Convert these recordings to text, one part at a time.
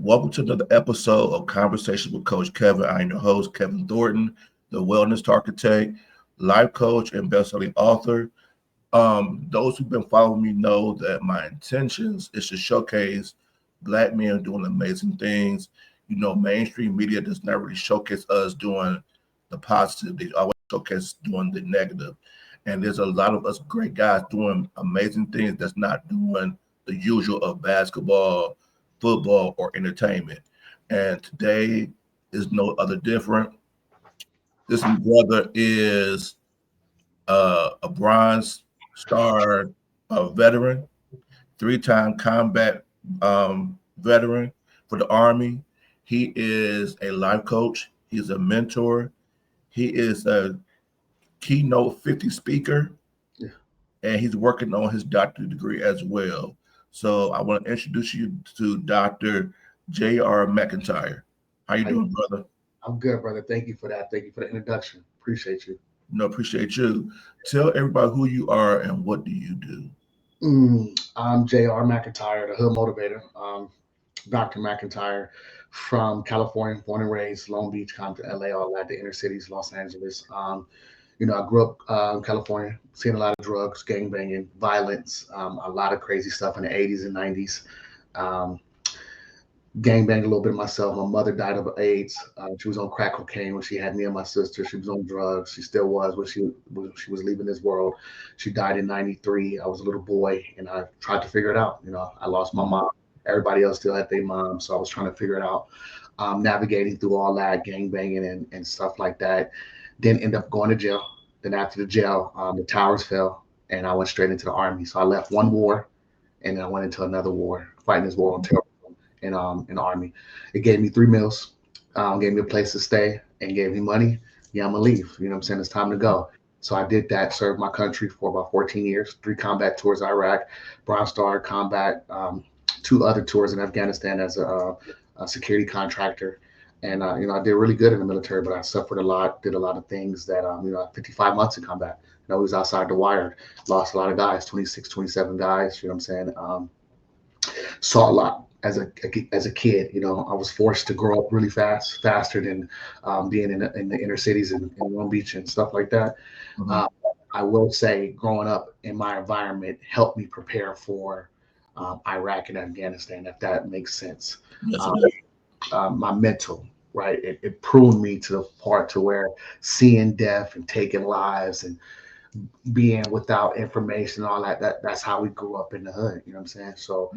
Welcome to another episode of Conversation with Coach Kevin. I'm your host, Kevin Thornton, the wellness architect, life coach, and best-selling author. Those who've been following me know that my intentions is to showcase Black men doing amazing things. You know, mainstream media does not really showcase us doing the positive. They always showcase doing the negative. And there's a lot of us great guys doing amazing things that's not doing the usual of basketball, football, or entertainment. And today is no other different. This brother is a Bronze Star veteran, three-time combat veteran for the Army. He is a life coach. He's a mentor. He is a Keynote 50 speaker, Yeah. and he's working on his doctorate degree as well. So I want to introduce you to Dr. JayR McIntyre. How you doing, brother? I'm good, brother. Thank you for that. Thank you for the introduction. Appreciate you. No, appreciate you. Tell everybody who you are and what do you do. I'm JayR McIntyre, the Hood Motivator. Dr. McIntyre from California, born and raised, Long Beach, Compton, LA, all that, the inner cities, Los Angeles. I grew up in California, seeing a lot of drugs, gangbanging, violence, a lot of crazy stuff in the 80s and 90s. Um, Gang banged a little bit myself. My mother died of AIDS. She was on crack cocaine when she had me and my sister. She was on drugs. She still was when she was leaving this world. She died in '93. I was a little boy, and I tried to figure it out. I lost my mom. Everybody else still had their mom, so I was trying to figure it out. Navigating through all that gang banging and stuff like that. Then end up going to jail. Then after the jail, the towers fell, and I went straight into the army. So I left one war, and then I went into another war, fighting this war on terror in the army. It gave me 3 meals, gave me a place to stay, and gave me money. Yeah, I'm gonna leave. You know what I'm saying? It's time to go. So I did that, served my country for about 14 years, 3 combat tours Iraq, Bronze Star combat, 2 other tours in Afghanistan as a security contractor. And I did really good in the military, but I suffered a lot, did a lot of things that 55 months in combat. We was outside the wire, lost a lot of guys, 26, 27 guys. You know what I'm saying? Saw a lot as a kid. I was forced to grow up really fast, faster than being in the inner cities in Long Beach and stuff like that. Mhm. Uh, I will say, growing up in my environment helped me prepare for Iraq and Afghanistan, if that makes sense. Yes, it Um, is. my mental, right? It pruned me to the part to where seeing death and taking lives and being without information, all that's how we grew up in the hood. You know what I'm saying? So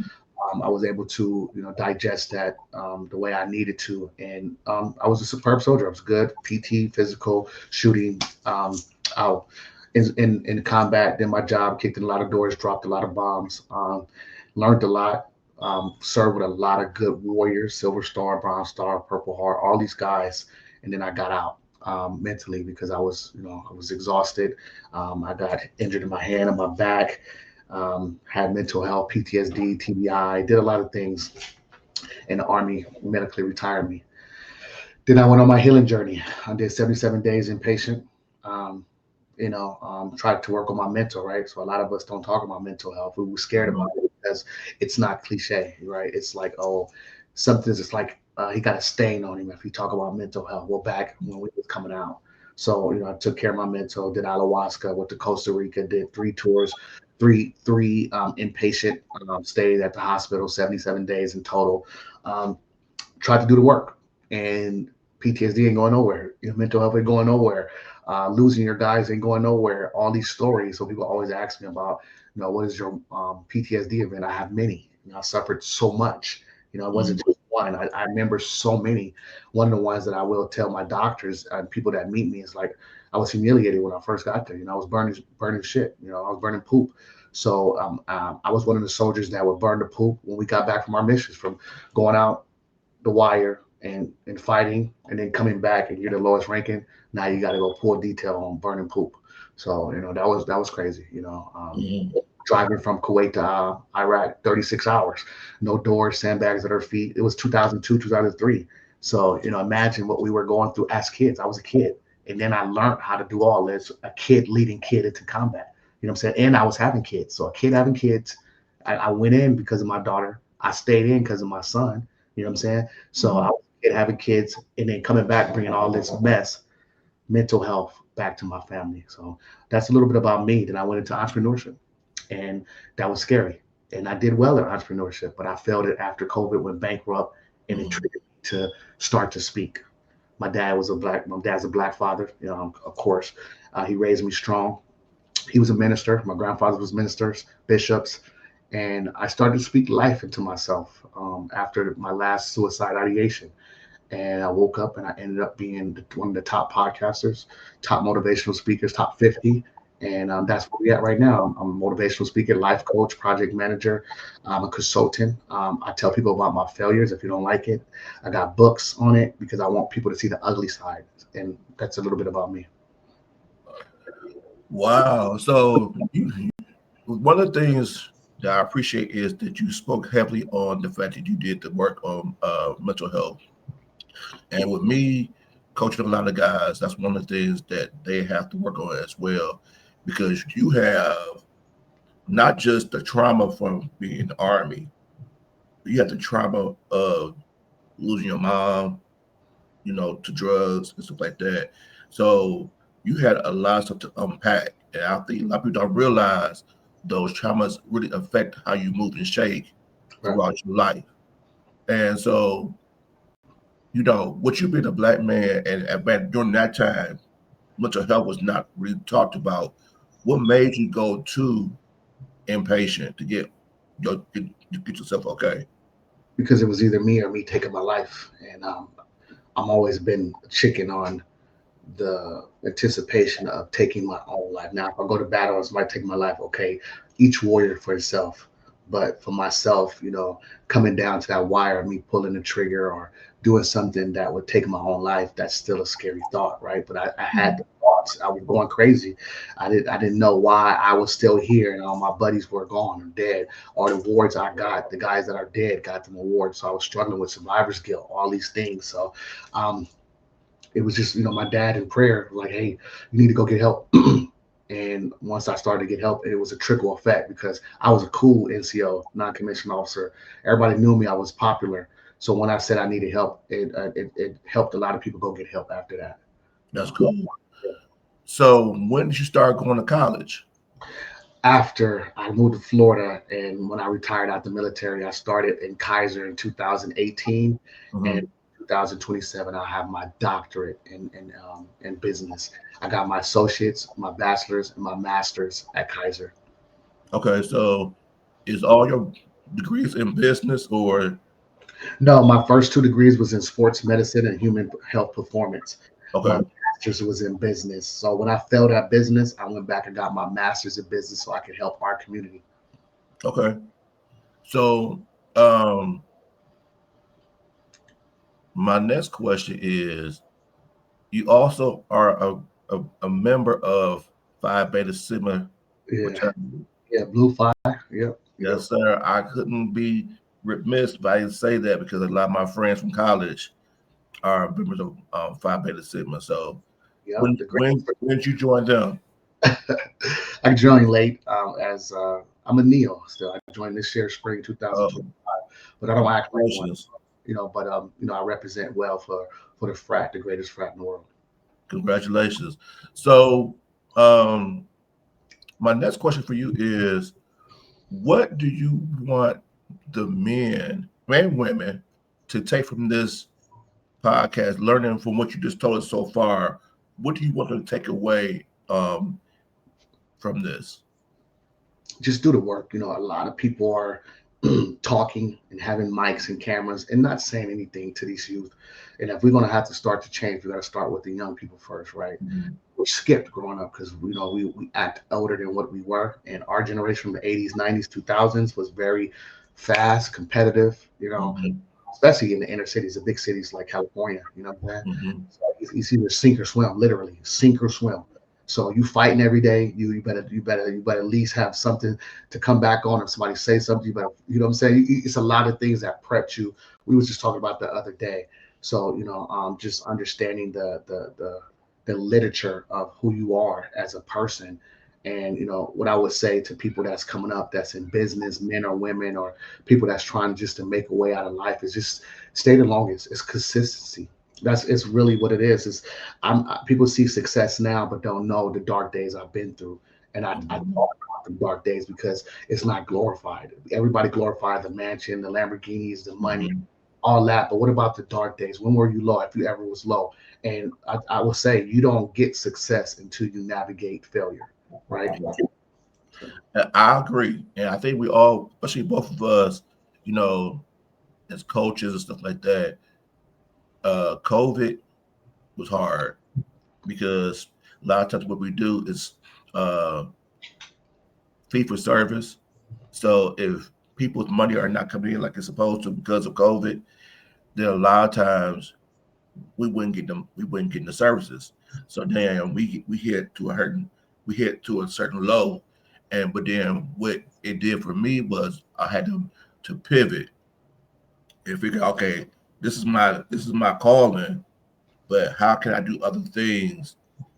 I was able to, digest that the way I needed to, and I was a superb soldier. I was good, PT, physical, shooting. Out in combat. Did my job, kicked in a lot of doors, dropped a lot of bombs, learned a lot. Served with a lot of good warriors, Silver Star, Bronze Star, Purple Heart, all these guys, and then I got out mentally because I was exhausted. I got injured in my hand and my back. Had mental health, PTSD, TBI, did a lot of things, and the Army medically retired me. Then I went on my healing journey. I did 77 days inpatient. Um, tried to work on my mental, right? So a lot of us don't talk about mental health. We were scared Mhm. about it because it's not cliche, right? It's like, oh, something's just like he got a stain on him if you talk about mental health. Well, back when we was coming out. So, I took care of my mental, did ayahuasca, went to Costa Rica, did 3 tours, three inpatient stays at the hospital, 77 days in total. Um, Tried to do the work, and PTSD ain't going nowhere. Your mental health ain't going nowhere. Losing your guys ain't going nowhere. All these stories. So people always ask me about, what is your PTSD event? I have many. I suffered so much. It wasn't just one. I remember so many. One of the ones that I will tell my doctors and people that meet me is like, I was humiliated when I first got there. I was burning shit. I was burning poop. So I was one of the soldiers that would burn the poop when we got back from our missions, from going out the wire and fighting and then coming back and you're the lowest ranking. Now you got to go pull detail on burning poop. So that was crazy. Mhm. Driving from Kuwait to Iraq, 36 hours, no doors, sandbags at our feet. It was 2002, 2003. So imagine what we were going through as kids. I was a kid, and then I learned how to do all this. A kid leading kid into combat. You know what I'm saying? And I was having kids. So a kid having kids. I went in because of my daughter. I stayed in because of my son. You know what I'm saying? So I was a kid having kids and then coming back, bringing all this mess, mental health back to my family. So that's a little bit about me. Then I went into entrepreneurship, and that was scary. And I did well in entrepreneurship, but I failed it after COVID went bankrupt, and it Mhm. triggered me to start to speak. My dad's a black father, of course. He raised me strong. He was a minister. My grandfather was ministers, bishops, and I started to speak life into myself after my last suicide ideation. And I woke up and I ended up being one of the top podcasters, top motivational speakers, top 50. And that's where we're at right now. I'm a motivational speaker, life coach, project manager. I'm a consultant. I tell people about my failures if you don't like it. I got books on it because I want people to see the ugly side. And that's a little bit about me. Wow. So one of the things that I appreciate is that you spoke heavily on the fact that you did the work on mental health. And with me coaching a lot of guys, that's one of the things that they have to work on as well, because you have not just the trauma from being in the army, but you have the trauma of losing your mom, to drugs and stuff like that. So you had a lot of stuff to unpack. And I think a lot of people don't realize those traumas really affect how you move and shake Right. throughout your life. And so, what you being a black man and during that time, mental health was not really talked about. What made you go to inpatient to get yourself okay? Because it was either me or me taking my life. And I'm always been a chicken on the anticipation of taking my own life. Now, if I go to battle and somebody take my life, okay, each warrior for himself. But for myself, coming down to that wire, me pulling the trigger or doing something that would take my own life, that's still a scary thought, right? But I had the thoughts. I was going crazy. I didn't know why I was still here and all my buddies were gone or dead. All the awards I got, the guys that are dead got them awards. So I was struggling with survivor's guilt, all these things. So um, it was just my dad in prayer like, hey, you need to go get help. And once I started to get help, it was a trickle effect because I was a cool NCO, non-commissioned officer. Everybody knew me. I was popular. So when I said I needed help, it helped a lot of people go get help after that. That's cool. So when did you start going to college? After I moved to Florida and when I retired out the military, I started in Kaiser in 2018, and Mhm. 2027 I have my doctorate in business. I got my associates, my bachelor's, and my master's at Kaiser. Okay, so is all your degrees in business or No, my first two degrees was in sports medicine and human health performance. My okay? master's was in business. So when I failed at business, I went back and got my master's in business so I could help our community. Okay. So um my next question is you also are a member of Phi Beta Sigma Yeah, fraternity. yeah, blue fire. Yep, yep, Yes, sir. I couldn't be remiss if I didn't say that because a lot of my friends from college are members of Phi Beta Sigma. So yep. when The when greatest. when did you join them? I joined late as I'm a neo still. I joined this year, spring Um, 2025, but I don't act like one. Congratulations. But I represent well for the frat, the greatest frat in the world. Congratulations. So um my next question for you is what do you want the men and women to take from this podcast, learning from what you just told us so far? What do you want them to take away from this? Just do the work. A lot of people are talking and having mics and cameras and not saying anything to these youth. And if we're gonna have to start to change, we got to start with the young people first, right? Mhm. We're skipped growing up because we act older than what we were, and our generation from the 80s, 90s, 2000s was very fast, competitive. Mhm. Especially in the inner cities, the big cities like California. You know what I'm saying? Mhm. So it's either sink or swim, literally sink or swim. So you fighting every day. You better at least have something to come back on. If somebody say something, you better, what I'm saying. It's a lot of things that prep you. We was just talking about the other day. So just understanding the literature of who you are as a person, And what I would say to people that's coming up, that's in business, men or women, or people that's trying just to make a way out of life, is just stay the longest. It's consistency. It's really what it is. People see success now, but don't know the dark days I've been through. And I talk about the dark days because it's not glorified. Everybody glorified the mansion, the Lamborghinis, the money, all that. But what about the dark days? When were you low, if you ever was low? And I will say, you don't get success until you navigate failure, right? I agree, and I think we all, especially both of us, as coaches and stuff like that, COVID was hard because a lot of times what we do is fee for service. So if people's money are not coming in like it's supposed to because of COVID, then a lot of times we wouldn't get them. We wouldn't get the services. So then we hit to a certain low, but then what it did for me was I had to pivot and figure, okay, this is my calling, but how can I do other things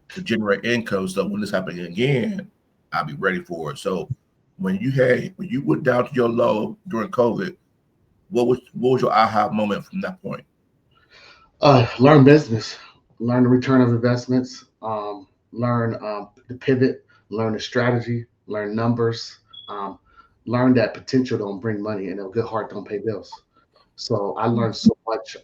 to generate income so when this happens again, I'll be ready for it. So when you went down to your low during COVID, what was your aha moment from that point? Learn business, learn the return of investments, learn the pivot, learn the strategy, learn numbers, um, learn that potential don't bring money and a good heart don't pay bills. So I learned so much,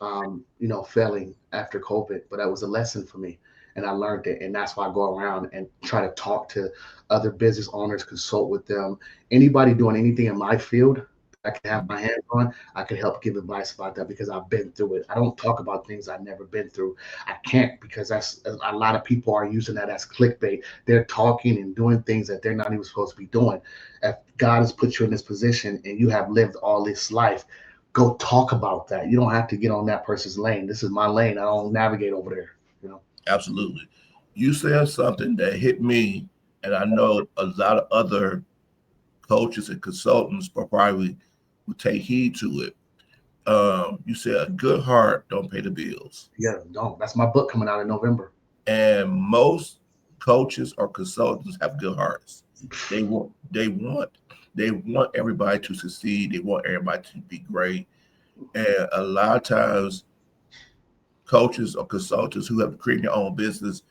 failing after COVID, but that was a lesson for me. And I learned it. And that's why I go around and try to talk to other business owners, consult with them. Anybody doing anything in my field that I can have my hands on, I can help give advice about that because I've been through it. I don't talk about things I've never been through. I can't because that's a lot of people are using that as clickbait. They're talking and doing things that they're not even supposed to be doing. If God has put you in this position and you have lived all this life, go talk about that. You don't have to get on that person's lane. This is my lane. I don't navigate over there. You know. Absolutely. You said something that hit me, and I know a lot of other coaches and consultants will probably will take heed to it. You said a good heart don't pay the bills, Yeah, no, that's my book coming out in November. and most coaches or consultants have good hearts. They want they want everybody to succeed. They want everybody to be great, and a lot of times coaches or consultants who have created their own business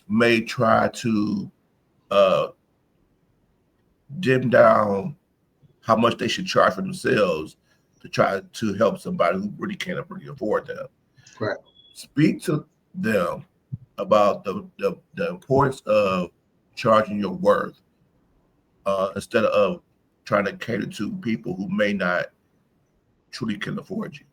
may try to uh, dim down how much they should charge for themselves to try to help somebody who really can't really afford them. Right. Speak to them about the importance of charging your worth instead of trying to cater to people who may not truly can afford you.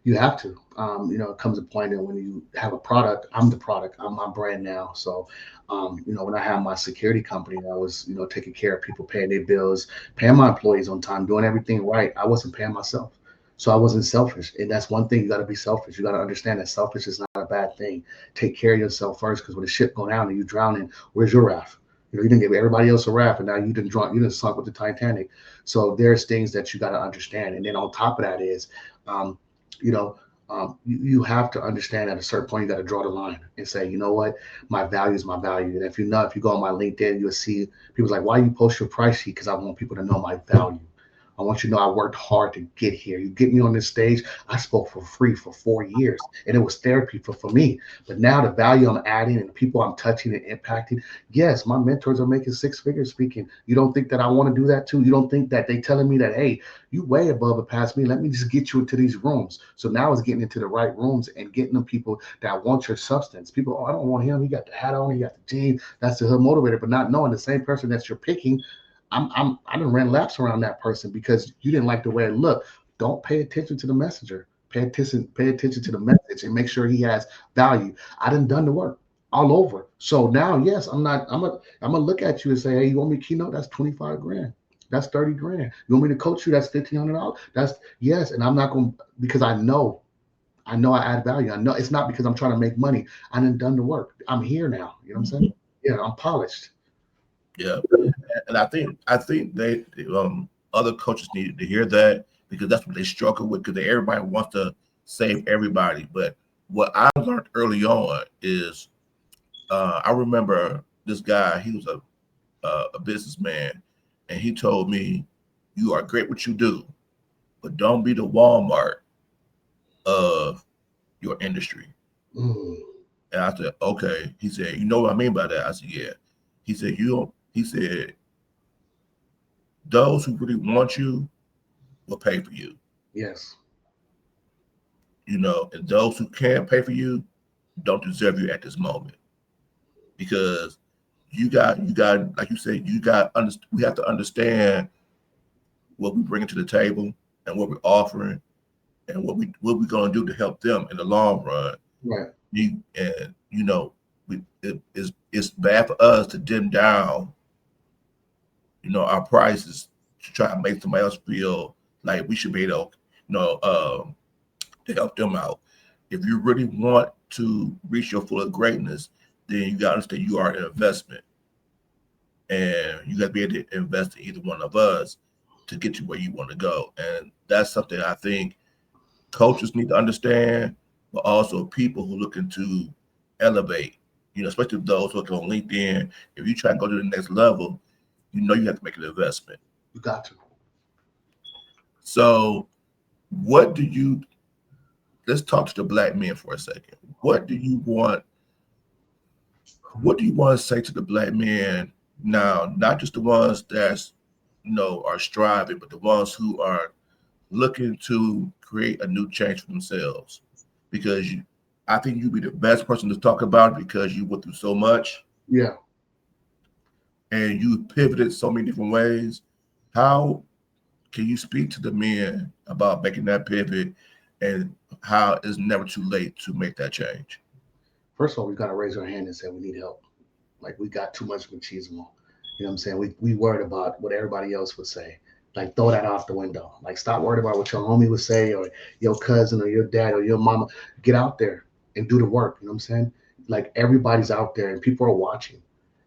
You have to. It comes a point that when you have a product, I'm the product. I'm my brand now. So, when I had my security company, I was, taking care of people, paying their bills, paying my employees on time, doing everything right. I wasn't paying myself. So I wasn't selfish. And that's one thing, you got to be selfish. You got to understand that selfish is not a bad thing. Take care of yourself first, because when the ship go down and you drowning, where's your raft? You didn't give everybody else a raft, and now you didn't drunk, you didn't sunk with the Titanic. So there's things that you got to understand. And then on top of that is, um, you know, you have to understand at a certain point, you got to draw the line and say, you know what, my value is my value. And if you go on my LinkedIn, you'll see people's like, why you post your price sheet? Because I want people to know my value. I want you to know I worked hard to get here. You get me on this stage, I spoke for free for 4 years, and it was therapy for me. But now the value I'm adding and the people I'm touching and impacting, yes, my mentors are making six figures speaking. You don't think that I want to do that too? You don't think that they telling me that, hey, you way above and past me. Let me just get you into these rooms. So now it's getting into the right rooms and getting them people that want your substance. People, oh, I don't want him. He got the hat on, he got the jeans. That's the hood motivator. But not knowing the same person that you're picking, I done ran laps around that person because you didn't like the way it looked. Don't pay attention to the messenger. Pay attention to the message and make sure he has value. I done the work all over. So now, yes, I'm gonna look at you and say, hey, you want me to keynote? That's 25 grand. That's 30 grand. You want me to coach you? That's $1,500. That's yes. And I'm not gonna, because I know I add value. I know it's not because I'm trying to make money. I done the work. I'm here now. You know what I'm saying? Yeah, I'm polished. Yeah, and I think they other coaches need to hear that because that's what they struggle with because everybody wants to save everybody. But what I learned early on is I remember this guy. He was a a businessman, and he told me, "You are great what you do, but don't be the Walmart of your industry." Mm. And I said, "Okay." He said, "You know what I mean by that?" I said, "Yeah." He said, "You don't." He said, "Those who really want you will pay for you, Yes. and those who can't pay for you don't deserve you at this moment because you got like you said, we have to understand what we bring to the table and what we're offering and what we're going to do to help them in the long run. Right. And it's bad for us to dim down our prices to try to make somebody else feel like we should be able to help them out. If you really want to reach your full of greatness, then you got to understand you are an investment, and you got to be able to invest in either one of us to get you where you want to go. And that's something I think coaches need to understand, but also people who are looking to elevate. Especially those who are on LinkedIn. If you try to go to the next level, you have to make an investment. You got to. So, what do you? Let's talk to the black men for a second. What do you want? What do you want to say to the black men now? Not just the ones that's are striving, but the ones who are looking to create a new change for themselves. Because I think you'd be the best person to talk about it because you went through so much. Yeah. And you pivoted so many different ways. How can you speak to the men about making that pivot and how it's never too late to make that change? First of all, we got to raise our hand and say we need help. Like we got too much machismo. You know what I'm saying? We worried about what everybody else would say. Like throw that out the window. Like stop worried about what your homie would say or your cousin or your dad or your mama. Get out there and do the work. You know what I'm saying? Like everybody's out there and people are watching.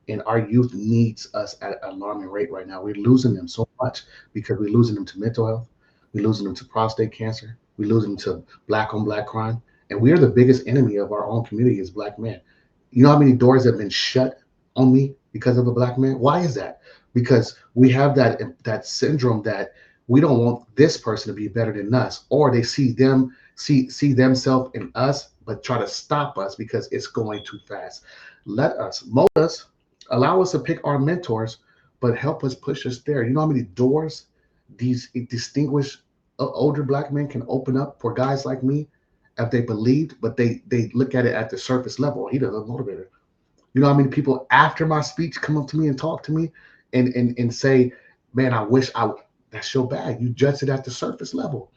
And our youth needs us at an alarming rate right now. We're losing them so much because we're losing them to mental health. We're losing them to prostate cancer. We're losing them to black on black crime. And we are the biggest enemy of our own community as black men. You know how many doors have been shut on me because of a black man? Why is that? Because we have that syndrome that we don't want this person to be better than us, or they see themselves in us, but try to stop us because it's going too fast. Let us mold us, allow us to pick our mentors, but help us push us there. You know how many doors these distinguished older black men can open up for guys like me if they believed, but they look at it at the surface level. He doesn't motivate it. You know how many people after my speech come up to me and talk to me and say, man, I wish I that's your bag. You judge it at the surface level.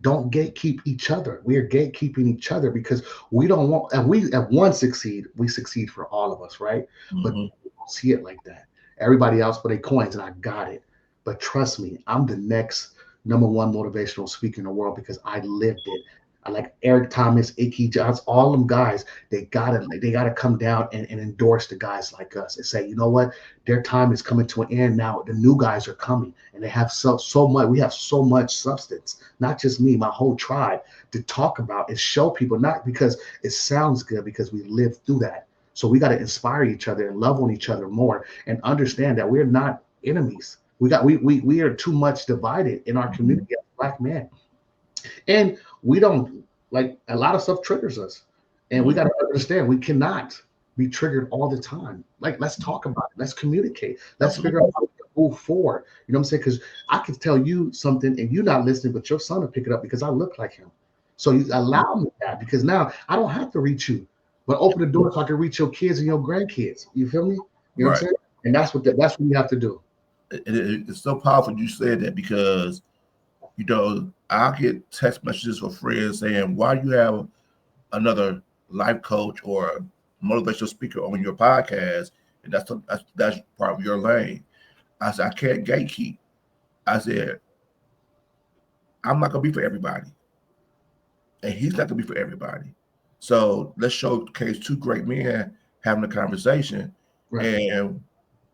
Don't gatekeep each other. We are gatekeeping each other because we don't want if one succeed, we succeed for all of us, right? But Mm-hmm. we don't see it like that. Everybody else put their coins and I got it. But trust me, I'm the next number one motivational speaker in the world because I lived it. I like Eric Thomas, Icky Johns, all them guys. They gotta come down and endorse the guys like us and say, you know what, their time is coming to an end now. The new guys are coming, and they have so much. We have so much substance. Not just me, my whole tribe to talk about and show people. Not because it sounds good, because we lived through that. So we got to inspire each other and love on each other more, and understand that we're not enemies. We are too much divided in our Mm-hmm. community as black men, and we don't like a lot of stuff triggers us, and we got Mm-hmm. to understand we cannot be triggered all the time. Like let's talk about it, let's communicate, let's figure out Absolutely. how to move forward. You know what I'm saying? Because I can tell you something and you're not listening, but your son will pick it up because I look like him. So you allow me that, because now I don't have to reach you, but open the door so I can reach your kids and your grandkids. You feel me? You know what I'm Right. saying? And that's what you have to do. It's so powerful you said that because I'll get text messages from friends saying, "Why you have another life coach or motivational speaker on your podcast, and that's part of your lane." I said, "I can't gatekeep." I said, "I'm not gonna be for everybody, and he's not gonna be for everybody. So let's showcase two great men having a conversation, Right. and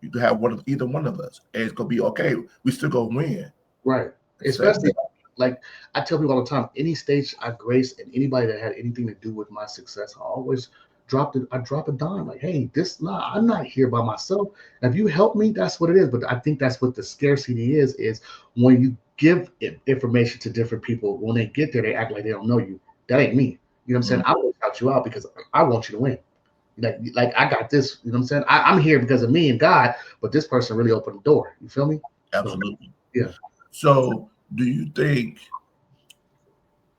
you can have either one of us, and it's gonna be okay. We still gonna win." Right. So, Especially like I tell people all the time, any stage I grace and anybody that had anything to do with my success, I always I drop a dime. Like, hey, I'm not here by myself. If you help me, that's what it is. But I think that's what the scarcity is when you give information to different people, when they get there, they act like they don't know you. That ain't me. You know what I'm saying? I will shout you out because I want you to win. Like I got this, you know what I'm saying? I'm here because of me and God, but this person really opened the door. You feel me? Absolutely. So, yeah. So do you think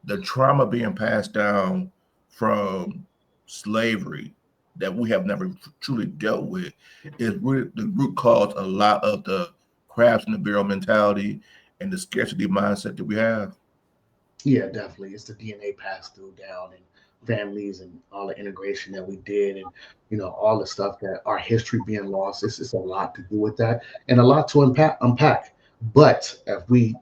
the trauma being passed down from slavery that we have never truly dealt with is really the root cause a lot of the crabs in the barrel mentality and the scarcity mindset that we have? Yeah, definitely. It's the DNA passed through down and families and all the integration that we did and all the stuff that our history being lost. It's a lot to do with that and a lot to unpack. But if we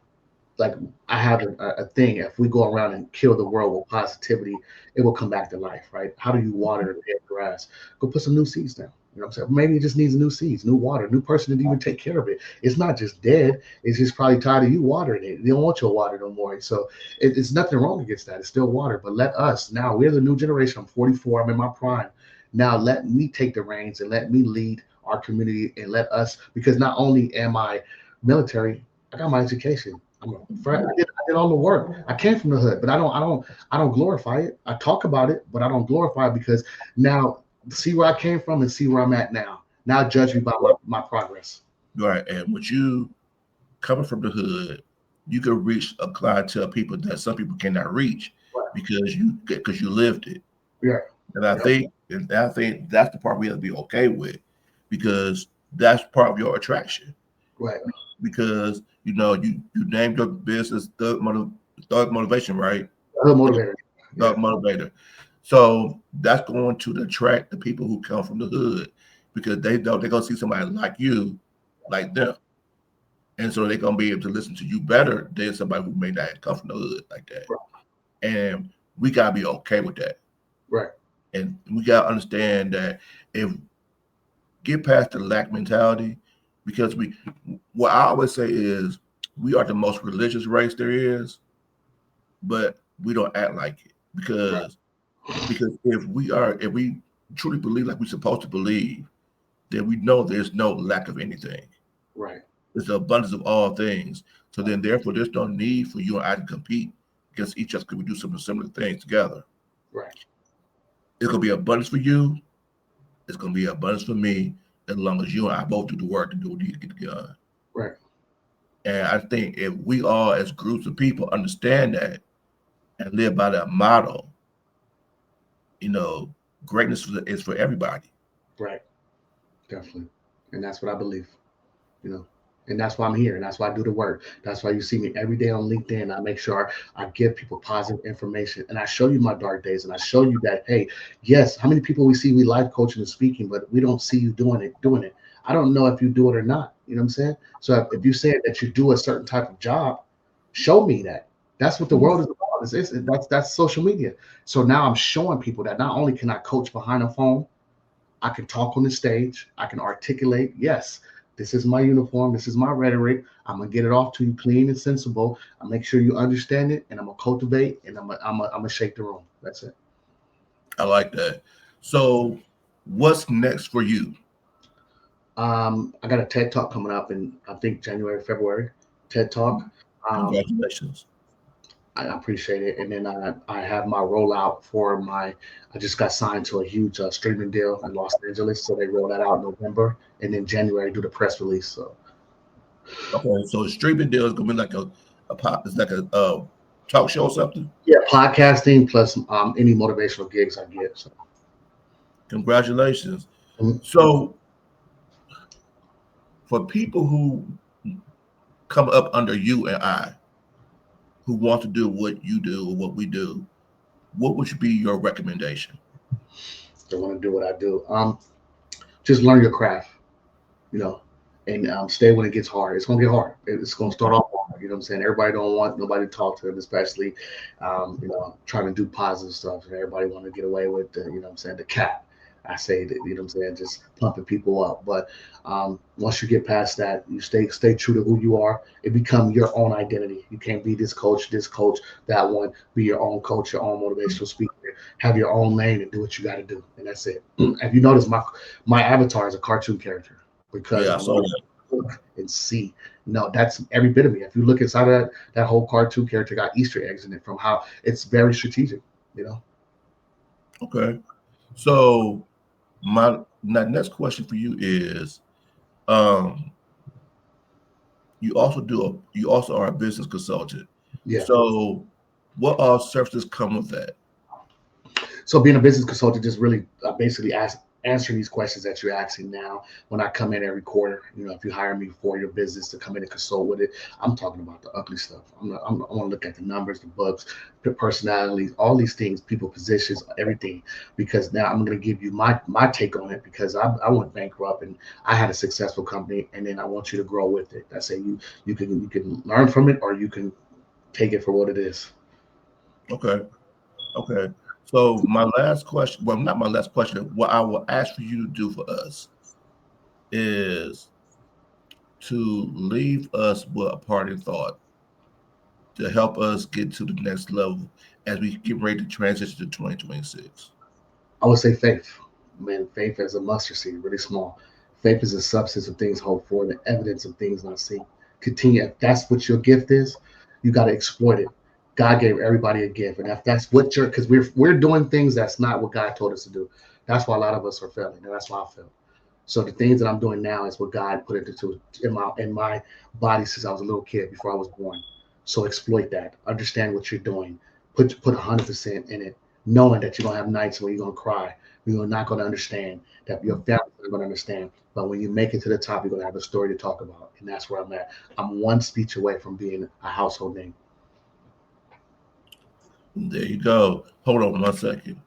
like I have a thing. If we go around and kill the world with positivity, it will come back to life, right? How do you water the dead grass? Go put some new seeds down. You know what I'm saying? Maybe it just needs new seeds, new water, new person to even take care of it. It's not just dead. It's just probably tired of you watering it. They don't want your water no more. So it's nothing wrong against that. It's still water. But let us now, we're the new generation. I'm 44. I'm in my prime. Now let me take the reins and let me lead our community and let us, because not only am I military, I got my education. I did all the work. I came from the hood, but I don't glorify it. I talk about it, but I don't glorify it because now see where I came from and see where I'm at now. Now judge me by my progress. Right. And with you coming from the hood, you can reach a clientele people that some people cannot reach because you lived it. Yeah. And I think that's the part we have to be okay with because that's part of your attraction. Right. Because you named your business Thug Motivation, right? Hood motivator. Yeah. Thug Motivator. So that's going to attract the people who come from the hood because they know they're gonna see somebody like you, like them, and so they're gonna be able to listen to you better than somebody who may not come from the hood like that. Right. And we gotta be okay with that. Right. And we gotta understand that if get past the lack mentality, because what I always say is we are the most religious race there is, but we don't act like it because if we truly believe like we're supposed to believe, then we know there's no lack of anything. Right. There's an abundance of all things. So then therefore there's no need for you and I to compete against each other because we do some similar things together. Right. It's gonna be abundance for you, it's gonna be abundance for me, as long as you and I both do the work to do what we need to get done. Right. And I think if we all as groups of people understand that and live by that model, you know, greatness is for everybody. Right. Definitely. And that's what I believe. You know. And that's why I'm here. And that's why I do the work. That's why you see me every day on LinkedIn. I make sure I give people positive information and I show you my dark days and I show you that, hey, yes, how many people we life coaching and speaking, but we don't see you doing it. I don't know if you do it or not. You know what I'm saying? So if you say that you do a certain type of job, show me that. That's what the world is about. That's social media. So now I'm showing people that not only can I coach behind a phone, I can talk on the stage. I can articulate. Yes, this is my uniform. This is my rhetoric. I'm gonna get it off to you clean and sensible. I make sure you understand it, and I'm gonna cultivate, and I'm gonna shake the room. That's it. I like that. So what's next for you? I got a TED Talk coming up in I think January, February. TED Talk. Um, Congratulations. I appreciate it. And then I have my rollout for I just got signed to a huge streaming deal in Los Angeles. So they roll that out in November. And then January, do the press release. So, Okay, so a streaming deal is gonna be like a pop. It's like a talk show or something. yeah, podcasting plus any motivational gigs I get. So, Congratulations. mhm. So for people who come up under you and I, who want to do what you do or what we do, what would be your recommendation? They want to do what I do. Just learn your craft, you know, and stay when it gets hard. It's gonna get hard. It's gonna start off hard. You know what I'm saying? Everybody don't want nobody to talk to them, especially, trying to do positive stuff, and everybody want to get away with the, you know what I'm saying, the cat. I say that, you know what I'm saying, just pumping people up. But once you get past that, you stay true to who you are. It becomes your own identity. You can't be this coach, that one. Be your own coach, your own motivational speaker. Have your own lane and do what you got to do, and that's it. If you notice, my avatar is a cartoon character because Yeah, I I saw want that. to look and see. No, that's every bit of me. If you look inside of that whole cartoon character got Easter eggs in it from how it's very strategic. You know. Okay. So my next question for you is, um, you also are a business consultant. Yeah. So what all services come with that? So being a business consultant just really basically answering these questions that you're asking now. When I come in every quarter, if you hire me for your business to come in and consult with it, I'm talking about the ugly stuff. I want to look at the numbers, the books, the personalities, all these things, people, positions, everything. Because now I'm going to give you my take on it because I went bankrupt and I had a successful company, and then I want you to grow with it. I say you can learn from it or you can take it for what it is. Okay. Okay. So my last question, well, not my last question, what I will ask for you to do for us is to leave us with a parting thought to help us get to the next level as we get ready to transition to 2026. I would say faith. Man, faith as a mustard seed, really small. Faith is the substance of things hoped for, the evidence of things not seen. Continue. If that's what your gift is, you got to exploit it. God gave everybody a gift, and if that's what you're, because we're doing things that's not what God told us to do. That's why a lot of us are failing, and that's why I failed. So the things that I'm doing now is what God put into in my body since I was a little kid before I was born. So exploit that. Understand what you're doing. Put 100% in it, knowing that you're gonna have nights where you're gonna cry. You're not gonna understand. That your family's not gonna understand. But when you make it to the top, you're gonna have a story to talk about, and that's where I'm at. I'm one speech away from being a household name. There you go. Hold on 1 second.